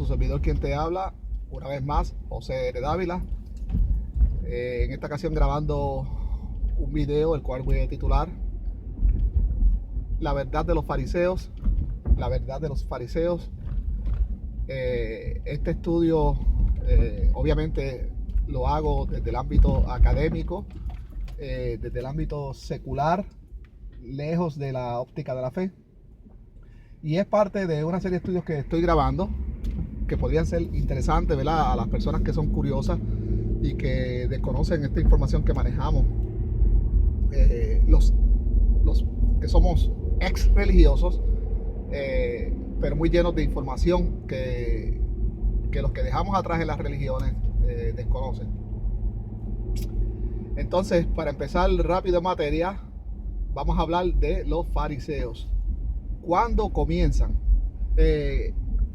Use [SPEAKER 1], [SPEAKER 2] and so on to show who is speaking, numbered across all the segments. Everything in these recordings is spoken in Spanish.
[SPEAKER 1] su servidor quien te habla, una vez más, José R. Dávila. En esta ocasión grabando un video el cual voy a titular La verdad de los fariseos. La verdad de los fariseos. Este estudio obviamente lo hago desde el ámbito académico, desde el ámbito secular, lejos de la óptica de la fe. Y es parte de una serie de estudios que estoy grabando que podrían ser interesantes, ¿verdad?, a las personas que son curiosas y que desconocen esta información que manejamos. Los que somos ex religiosos, pero muy llenos de información que los que dejamos atrás en las religiones desconocen. Entonces, para empezar rápido en materia, vamos a hablar de los fariseos. ¿Cuándo comienzan?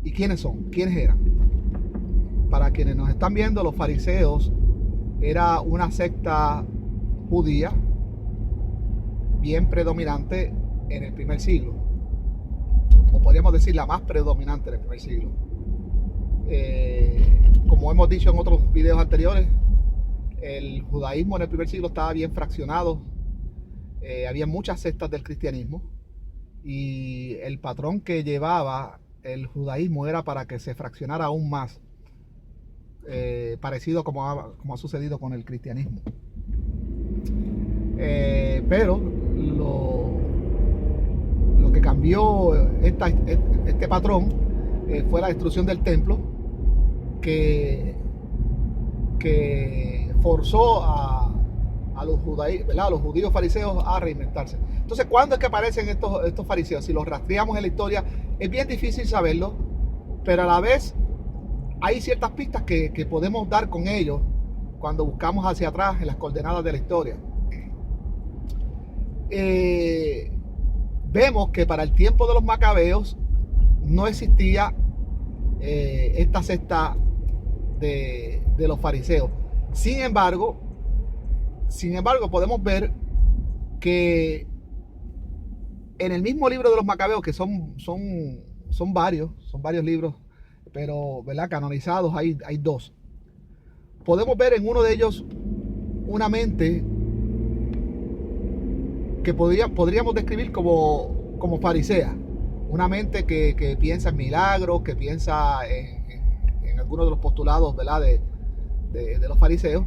[SPEAKER 1] ¿Y quiénes son? ¿Quiénes eran? Para quienes nos están viendo, los fariseos era una secta judía bien predominante en el primer siglo, o podríamos decir la más predominante en el primer siglo. Como hemos dicho en otros videos anteriores, el judaísmo en el primer siglo estaba bien fraccionado. Había muchas sectas del cristianismo y el patrón que llevaba el judaísmo era para que se fraccionara aún más, parecido como ha sucedido con el cristianismo. Pero lo que cambió este patrón fue la destrucción del templo, que forzó a los judíos fariseos a reinventarse. Entonces, ¿cuándo es que aparecen estos fariseos? Si los rastreamos en la historia, es bien difícil saberlo, pero a la vez hay ciertas pistas que podemos dar con ellos cuando buscamos hacia atrás en las coordenadas de la historia. Vemos que para el tiempo de los macabeos no existía esta secta de los fariseos. Sin embargo, podemos ver que en el mismo libro de los macabeos, que son varios libros, pero ¿verdad?, canonizados, hay dos. Podemos ver en uno de ellos una mente que podríamos describir como farisea, una mente que piensa en milagros, que piensa en algunos de los postulados, ¿verdad?, de los fariseos.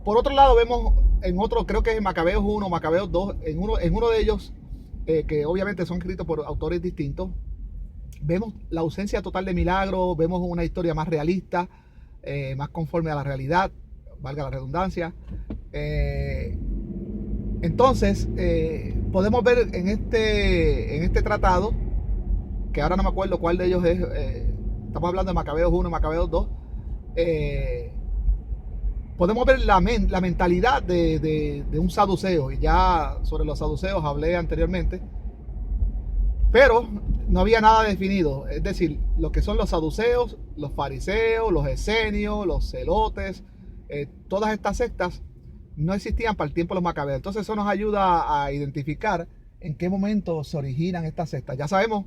[SPEAKER 1] Por otro lado, vemos en otro, creo que es Macabeos 1, Macabeos 2, en uno de ellos, que obviamente son escritos por autores distintos, vemos la ausencia total de milagros, vemos una historia más realista, más conforme a la realidad, valga la redundancia. Entonces, podemos ver en este tratado, que ahora no me acuerdo cuál de ellos es, estamos hablando de Macabeos 1, Macabeos 2, podemos ver la mentalidad de un saduceo, y ya sobre los saduceos hablé anteriormente, pero no había nada definido. Es decir, lo que son los saduceos, los fariseos, los esenios, los celotes, todas estas sectas no existían para el tiempo de los macabeos. Entonces eso nos ayuda a identificar en qué momento se originan estas sectas. Ya sabemos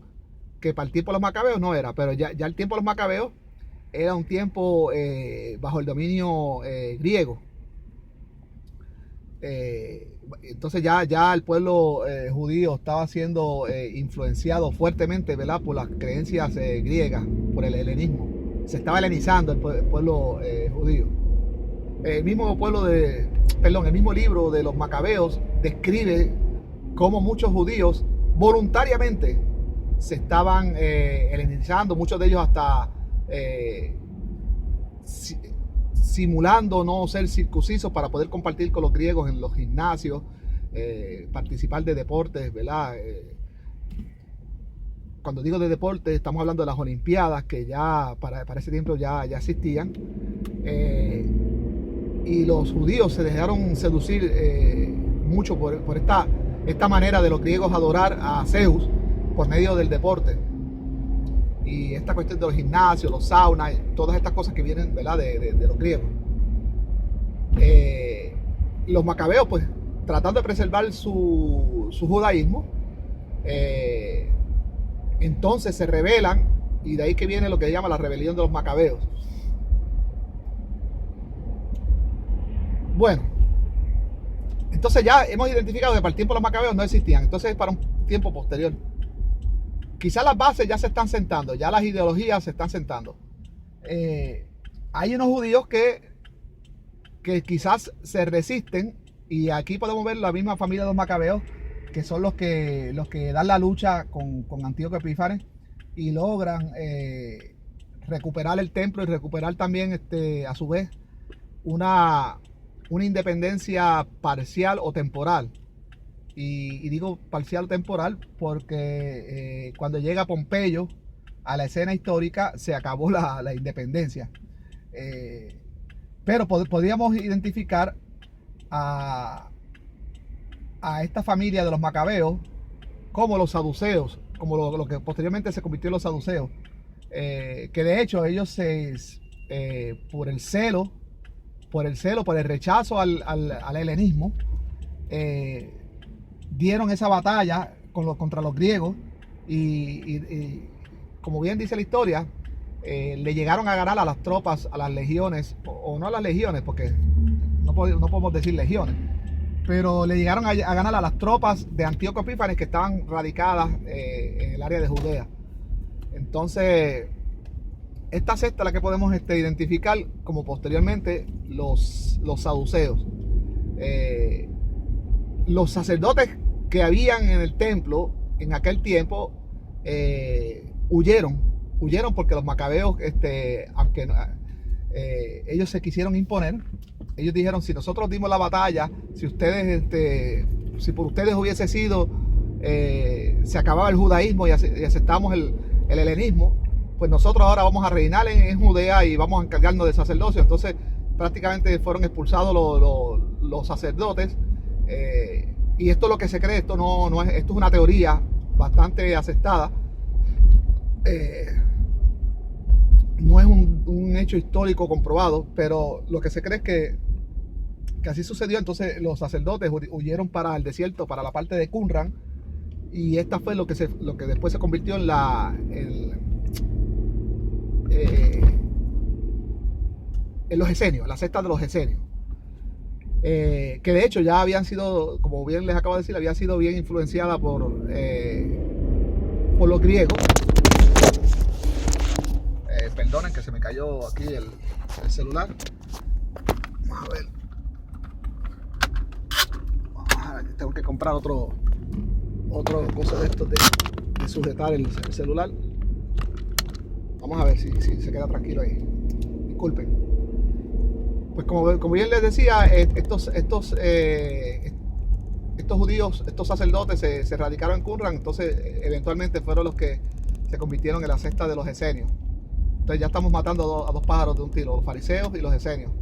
[SPEAKER 1] que para el tiempo de los macabeos no era, pero ya el tiempo de los macabeos era un tiempo bajo el dominio griego. Entonces ya el pueblo judío estaba siendo influenciado fuertemente, ¿verdad?, por las creencias griegas, por el helenismo. Se estaba helenizando el pueblo judío. El mismo libro de los macabeos describe cómo muchos judíos voluntariamente se estaban helenizando, muchos de ellos hasta simulando no ser circuncisos para poder compartir con los griegos en los gimnasios, participar de deportes, ¿verdad? Cuando digo de deportes, estamos hablando de las olimpiadas, que ya para ese tiempo ya existían. Y los judíos se dejaron seducir mucho por esta manera de los griegos adorar a Zeus por medio del deporte. Y esta cuestión de los gimnasios, los saunas, todas estas cosas que vienen, ¿verdad?, de los griegos. Los macabeos, pues, tratando de preservar su judaísmo, entonces se rebelan Y de ahí que viene lo que se llama la rebelión de los macabeos. Bueno, entonces ya hemos identificado que para el tiempo los macabeos no existían. Entonces es para un tiempo posterior. Quizás las bases ya se están sentando, ya las ideologías se están sentando. Hay unos judíos que quizás se resisten, y aquí podemos ver la misma familia de los macabeos, que son los que dan la lucha con Antíoco Epífanes y logran recuperar el templo y recuperar también a su vez una independencia parcial o temporal. Y digo parcial o temporal porque cuando llega Pompeyo a la escena histórica se acabó la independencia. Pero podríamos identificar a esta familia de los macabeos como los saduceos, como lo que posteriormente se convirtió en los saduceos, que de hecho ellos por el celo, por el rechazo al helenismo, dieron esa batalla contra los griegos y como bien dice la historia, le llegaron a ganar a las tropas, a las legiones, o no a las legiones, porque no podemos decir legiones, pero le llegaron a ganar a las tropas de Antíoco Epífanes que estaban radicadas en el área de Judea. Entonces, esta secta es la que podemos identificar como posteriormente los saduceos. Los sacerdotes que habían en el templo en aquel tiempo huyeron porque los macabeos, aunque ellos se quisieron imponer, ellos dijeron: si nosotros dimos la batalla, si por ustedes hubiese sido, se acababa el judaísmo y aceptamos el helenismo, pues nosotros ahora vamos a reinar en Judea y vamos a encargarnos del sacerdocio. Entonces prácticamente fueron expulsados los sacerdotes, y esto es lo que se cree. Esto es una teoría bastante aceptada. No es un hecho histórico comprobado, pero lo que se cree es que así sucedió. Entonces los sacerdotes huyeron para el desierto, para la parte de Qumran, y esta fue lo que después se convirtió en los esenios, la secta de los esenios, que de hecho ya habían sido, como bien les acabo de decir, había sido bien influenciada por los griegos. Perdonen que se me cayó aquí el celular. Vamos a ver. Tengo que comprar otro cosa de estos de sujetar el celular. Vamos a ver si se queda tranquilo ahí. Disculpen. Pues como bien les decía, estos judíos, estos sacerdotes se radicaron en Qumran. Entonces eventualmente fueron los que se convirtieron en la secta de los esenios. Entonces ya estamos matando a dos pájaros de un tiro, los fariseos y los esenios.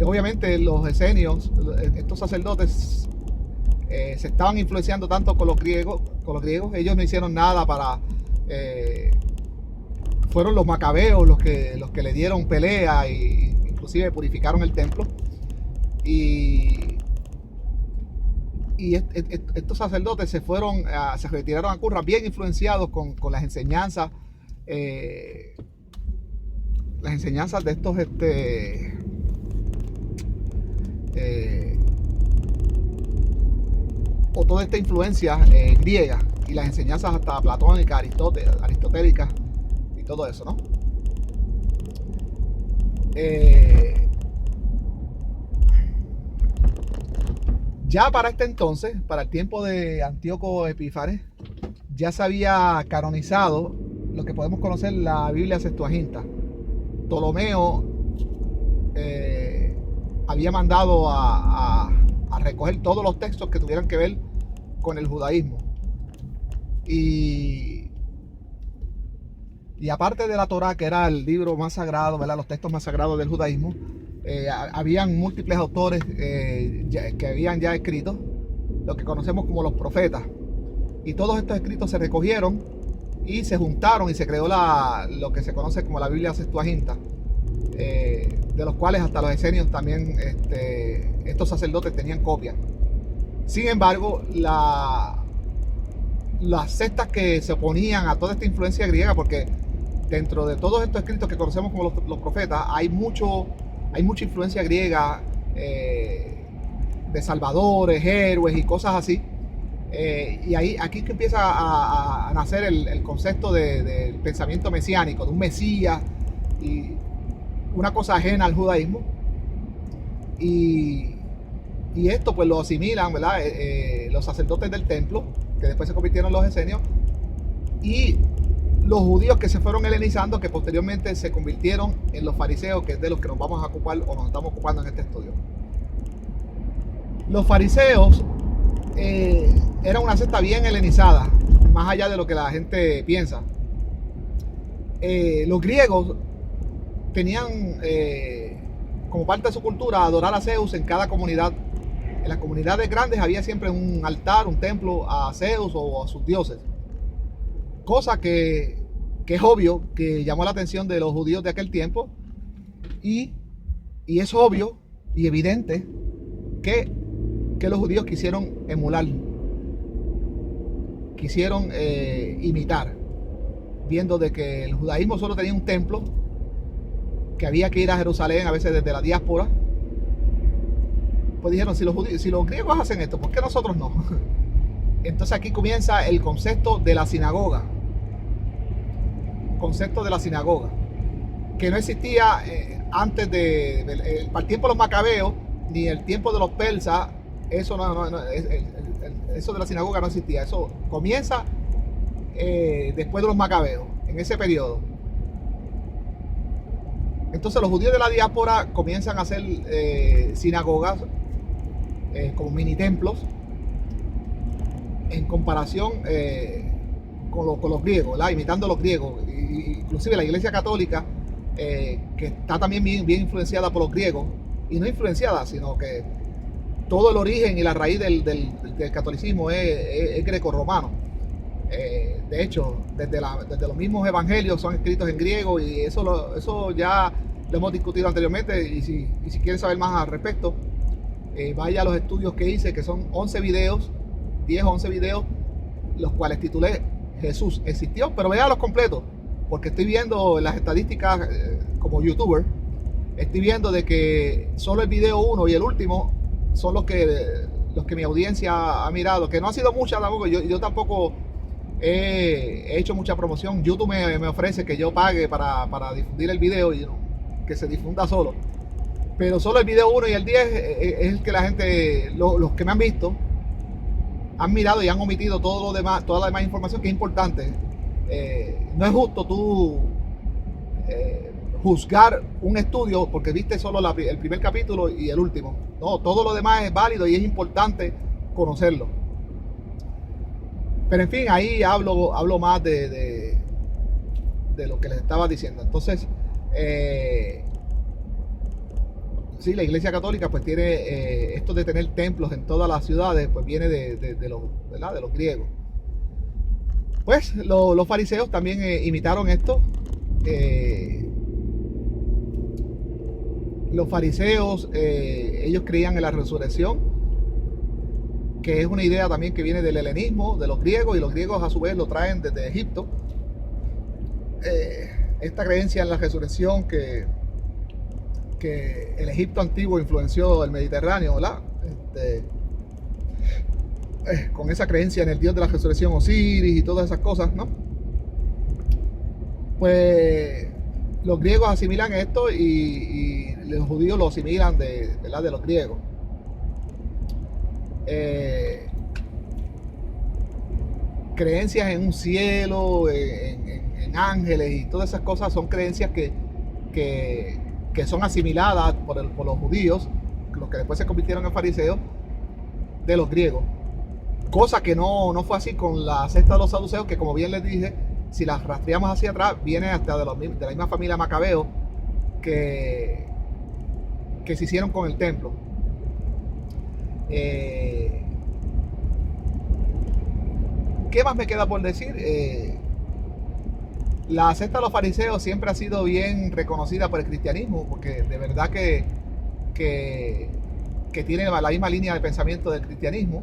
[SPEAKER 1] Obviamente los esenios, estos sacerdotes, se estaban influenciando tanto con los griegos. Ellos no hicieron nada para... fueron los macabeos los que le dieron pelea e inclusive purificaron el templo. Y estos sacerdotes se retiraron a Qumran bien influenciados con las enseñanzas de estos o toda esta influencia griega y las enseñanzas hasta platónicas, aristotélicas y todo eso, ¿no? Ya para este entonces, para el tiempo de Antíoco Epífanes, ya se había canonizado lo que podemos conocer la Biblia Septuaginta. Ptolomeo había mandado a recoger todos los textos que tuvieran que ver con el judaísmo. Y aparte de la Torá, que era el libro más sagrado, ¿verdad?, los textos más sagrados del judaísmo, habían múltiples autores que habían ya escrito lo que conocemos como los profetas. Y todos estos escritos se recogieron y se juntaron y se creó lo que se conoce como la Biblia Septuaginta, de los cuales hasta los esenios también, estos sacerdotes tenían copias. Sin embargo, las sectas que se oponían a toda esta influencia griega, porque dentro de todos estos escritos que conocemos como los profetas, hay mucha influencia griega, de salvadores, héroes y cosas así. Y aquí que empieza a nacer el concepto del pensamiento mesiánico, de un mesías, y una cosa ajena al judaísmo. Y esto pues lo asimilan, ¿verdad? Los sacerdotes del templo, que después se convirtieron en los esenios, y los judíos que se fueron helenizando, que posteriormente se convirtieron en los fariseos, que es de los que nos vamos a ocupar o nos estamos ocupando en este estudio. Los fariseos eran una secta bien helenizada, más allá de lo que la gente piensa. Los griegos tenían como parte de su cultura adorar a Zeus en cada comunidad. En las comunidades grandes había siempre un altar, un templo a Zeus o a sus dioses. Cosa que es obvio, que llamó la atención de los judíos de aquel tiempo. Y es obvio y evidente que los judíos quisieron emular, quisieron imitar, viendo de que el judaísmo solo tenía un templo, que había que ir a Jerusalén a veces desde la diáspora. Pues dijeron, si los griegos hacen esto, ¿por qué nosotros no? Entonces aquí comienza el concepto de la sinagoga. Concepto de la sinagoga, que no existía antes para el tiempo de los macabeos, ni el tiempo de los persas. Eso eso de la sinagoga no existía. Eso comienza después de los macabeos, en ese periodo. Entonces los judíos de la diáspora comienzan a hacer sinagogas, como mini templos, en comparación con los griegos, ¿verdad? Imitando a los griegos. Inclusive la Iglesia Católica, que está también bien influenciada por los griegos, y no influenciada, sino que todo el origen y la raíz del catolicismo es greco-romano. De hecho, desde los mismos evangelios son escritos en griego, y eso ya lo hemos discutido anteriormente. Y si quieren saber más al respecto, vaya a los estudios que hice, que son 11 videos, 10 o 11 videos, los cuales titulé Jesús existió, pero vea los completos, porque estoy viendo las estadísticas como youtuber, estoy viendo de que solo el video 1 y el último son los que mi audiencia ha mirado, que no ha sido mucha tampoco. Yo tampoco he hecho mucha promoción. YouTube me ofrece que yo pague para difundir el video y que se difunda solo, pero solo el video 1 y el 10 es el que la gente, los que me han visto, han mirado y han omitido todo lo demás, toda la demás información que es importante. No es justo tú juzgar un estudio porque viste solo el primer capítulo y el último. No, todo lo demás es válido y es importante conocerlo. Pero en fin, ahí hablo más de lo que les estaba diciendo. Entonces, sí, la Iglesia Católica pues tiene esto de tener templos en todas las ciudades, pues viene de los griegos. Pues los fariseos también imitaron esto. Los fariseos, ellos creían en la resurrección, que es una idea también que viene del helenismo, de los griegos, y los griegos a su vez lo traen desde Egipto. Esta creencia en la resurrección que el Egipto antiguo influenció el Mediterráneo, ¿verdad? Con esa creencia en el dios de la resurrección Osiris y todas esas cosas, ¿no? Pues los griegos asimilan esto y los judíos lo asimilan de los griegos. Creencias en un cielo, en ángeles y todas esas cosas son creencias que son asimiladas por los judíos, los que después se convirtieron en fariseos, de los griegos. Cosa que no fue así con la secta de los saduceos, que como bien les dije, si las rastreamos hacia atrás, viene hasta de la misma familia Macabeo que se hicieron con el templo. ¿Qué más me queda por decir? La secta de los fariseos siempre ha sido bien reconocida por el cristianismo, porque de verdad que tiene la misma línea de pensamiento del cristianismo.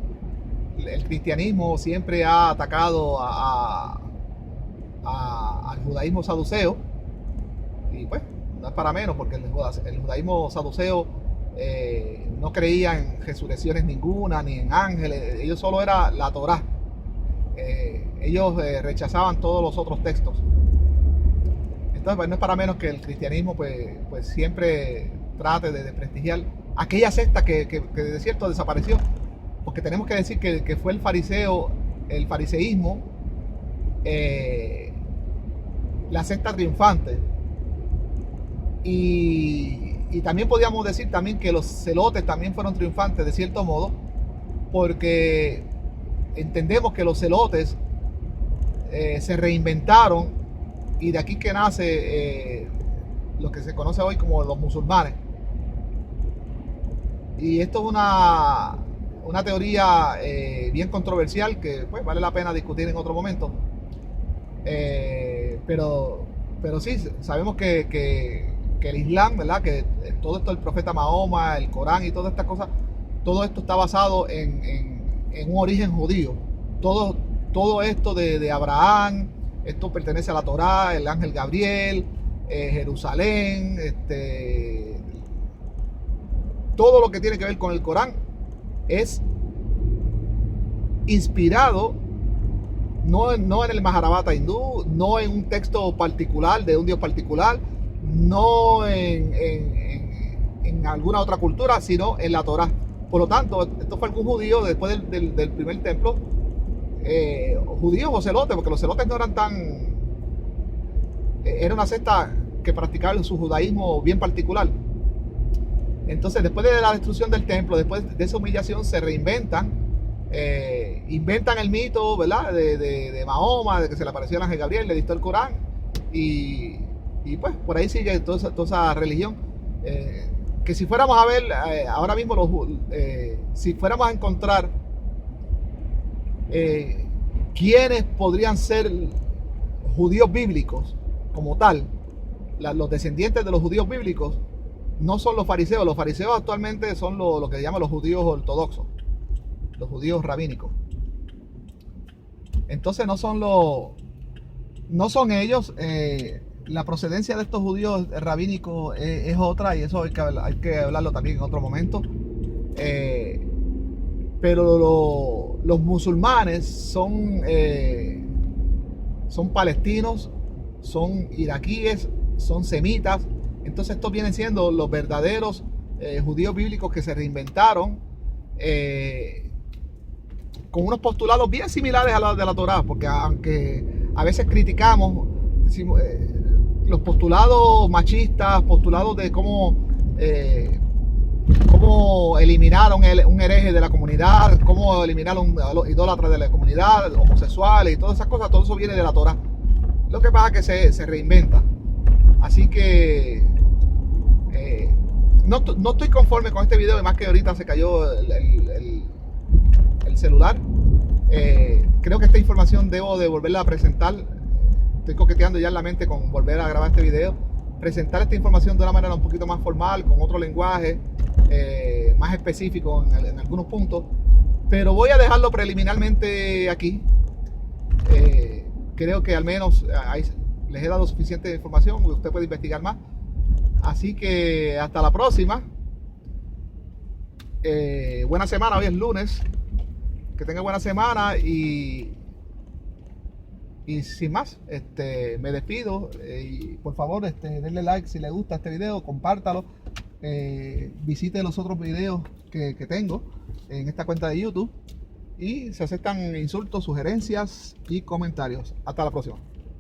[SPEAKER 1] el cristianismo siempre ha atacado al judaísmo saduceo, y pues no es para menos, porque el judaísmo saduceo no creía en resurrecciones ninguna, ni en ángeles. Ellos solo era la Torá. Ellos rechazaban todos los otros textos. Entonces, pues, no es para menos que el cristianismo pues siempre trate de prestigiar aquella secta que de cierto desapareció, porque tenemos que decir que fue el fariseísmo, la secta triunfante. Y también podríamos decir también que los celotes también fueron triunfantes de cierto modo, porque entendemos que los celotes se reinventaron, y de aquí que nace lo que se conoce hoy como los musulmanes. Y esto es una teoría bien controversial que pues vale la pena discutir en otro momento. Pero sí, sabemos que el Islam, ¿verdad? Que todo esto, el profeta Mahoma, el Corán y todas estas cosas, todo esto está basado en un origen judío. Todo esto de Abraham, esto pertenece a la Torá, el ángel Gabriel, Jerusalén, todo lo que tiene que ver con el Corán es inspirado no en el Mahabharata hindú, no en un texto particular de un dios particular, no en alguna otra cultura, sino en la Torá. Por lo tanto, esto fue algún judío después del primer templo, judíos o celotes, porque los celotes no eran tan... era una secta que practicaba su judaísmo bien particular. Entonces, después de la destrucción del templo, después de esa humillación, se reinventan, inventan el mito, ¿verdad? De Mahoma, de que se le apareció el ángel Gabriel, le dictó el Corán, y pues por ahí sigue toda esa religión. Que si fuéramos a ver ahora mismo, si fuéramos a encontrar quiénes podrían ser judíos bíblicos como tal, los descendientes de los judíos bíblicos, no son los fariseos. Los fariseos actualmente son lo que llaman los judíos ortodoxos, los judíos rabínicos. Entonces no son ellos. La procedencia de estos judíos rabínicos es otra, y eso hay que hablarlo también en otro momento. Pero los musulmanes son palestinos, son iraquíes, son semitas. Entonces estos vienen siendo los verdaderos judíos bíblicos que se reinventaron con unos postulados bien similares a los de la Torá, porque aunque a veces criticamos los postulados machistas, postulados de cómo eliminaron un hereje de la comunidad, cómo eliminaron a los idólatras de la comunidad, homosexuales y todas esas cosas, todo eso viene de la Torá. Lo que pasa es que se reinventa. Así que no estoy conforme con este video, además que ahorita se cayó el celular. Creo que esta información debo de volverla a presentar. Estoy coqueteando ya en la mente con volver a grabar este video, presentar esta información de una manera un poquito más formal, con otro lenguaje más específico en algunos puntos, pero voy a dejarlo preliminarmente aquí. Creo que al menos les he dado suficiente información, usted puede investigar más. Así que hasta la próxima. Buena semana, hoy es lunes. Que tenga buena semana y sin más, me despido. Y por favor, denle like si le gusta este video, compártalo. Visite los otros videos que tengo en esta cuenta de YouTube. Y se aceptan insultos, sugerencias y comentarios. Hasta la próxima.